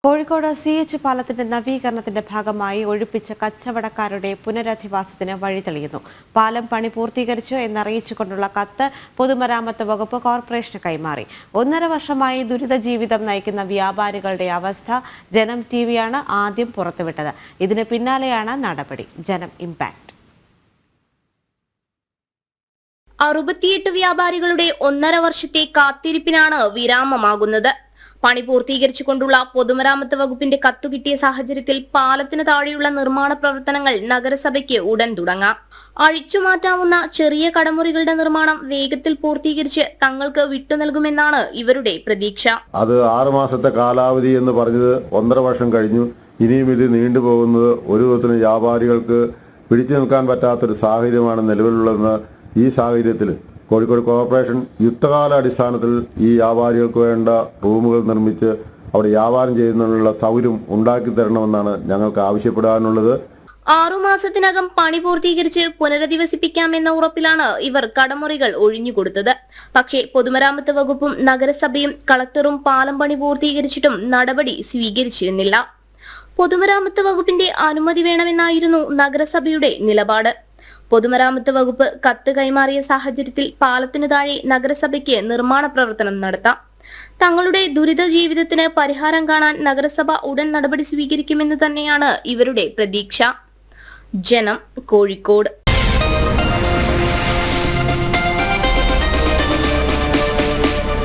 Kozhikode CH പാലത്തിന്റെ നവീകരണത്തിന്റെ ഭാഗമായി ഒഴിപ്പിച്ച കച്ചവടക്കാരുടെ പുനരധിവാസത്തിന് വഴി തെളിയുന്നു. പാലം പണി പൂർത്തീകരിച്ചു എന്നറിയിച്ചുകൊണ്ടുള്ള കത്ത് പൊതുമരാമത്ത് വകുപ്പ് കോർപ്പറേഷന് കൈമാറി. 1.5 വർഷമായി ദുരിത ജീവിതം നയിക്കുന്ന വ്യാപാരികളുടെ അവസ്ഥ ജനം ടിവിയാണ് ആദ്യം പുറത്തുവിട്ടത്. ഇതിന് പിന്നാലെയാണ് നടപടി. ജനം ഇംപാക്ട്. 68 വ്യാപാരികളുടെ 1.5 വർഷത്തെ കാത്തിരിപ്പിനാണ് വിരാമമാകുന്നത്. പണി പൂർത്തീകരിച്ചുകൊണ്ടുള്ള പൊതുമരാമത്ത് വകുപ്പിന്റെ കത്തു കിട്ടിയ സാഹചര്യത്തിൽ പാലത്തിന് താഴെയുള്ള നിർമ്മാണ പ്രവർത്തനങ്ങൾ നഗരസഭയ്ക്ക് ഉടൻ തുടങ്ങാം. അഴിച്ചുമാറ്റാവുന്ന ചെറിയ കടമുറികളുടെ നിർമ്മാണം വേഗത്തിൽ പൂർത്തീകരിച്ച് തങ്ങൾക്ക് വിട്ടുനൽകുമെന്നാണ് ഇവരുടെ പ്രതീക്ഷ. അത് 6 മാസത്തെ കാലാവധി എന്ന് പറഞ്ഞത് 1.5 വർഷം കഴിഞ്ഞു. ഇനിയും ഇത് നീണ്ടുപോകുന്നത് ഒരു വിധത്തിലും വ്യാപാരികൾക്ക് പിടിച്ചു നിൽക്കാൻ പറ്റാത്തൊരു സാഹചര്യമാണ് നിലവിലുള്ളതെന്ന് ഈ സാഹചര്യത്തിൽ കോഴിക്കോട് കോർപ്പറേഷൻ യുദ്ധകാല അടിസ്ഥാനത്തിൽ ഈ വ്യാപാരികൾക്ക് വേണ്ട റൂമുകൾ നിർമ്മിച്ച് അവിടെ വ്യാപാരം ചെയ്യുന്നതിനുള്ള സൗകര്യം ഉണ്ടാക്കി തരണമെന്നാണ് ഞങ്ങൾക്ക് ആവശ്യപ്പെടാനുള്ളത്. 6 മാസത്തിനകം പണി പൂർത്തീകരിച്ച് പുനരധിവസിപ്പിക്കാമെന്ന ഉറപ്പിലാണ് ഇവർ കടമുറികൾ ഒഴിഞ്ഞുകൊടുത്തത്. പക്ഷേ പൊതുമരാമത്ത് വകുപ്പും നഗരസഭയും കളക്ടറും പാലം പണി പൂർത്തീകരിച്ചിട്ടും നടപടി സ്വീകരിച്ചിരുന്നില്ല. പൊതുമരാമത്ത് വകുപ്പിന്റെ അനുമതി വേണമെന്നായിരുന്നു നഗരസഭയുടെ നിലപാട്. പൊതുമരാമത്ത് വകുപ്പ് കത്ത് കൈമാറിയ സാഹചര്യത്തിൽ പാലത്തിന് താഴെ നഗരസഭയ്ക്ക് നിർമ്മാണ പ്രവർത്തനം നടത്താം. തങ്ങളുടെ ദുരിത ജീവിതത്തിന് പരിഹാരം കാണാൻ നഗരസഭ ഉടൻ നടപടി സ്വീകരിക്കുമെന്ന് തന്നെയാണ് ഇവരുടെ പ്രതീക്ഷ. ജനം, കോഴിക്കോട്.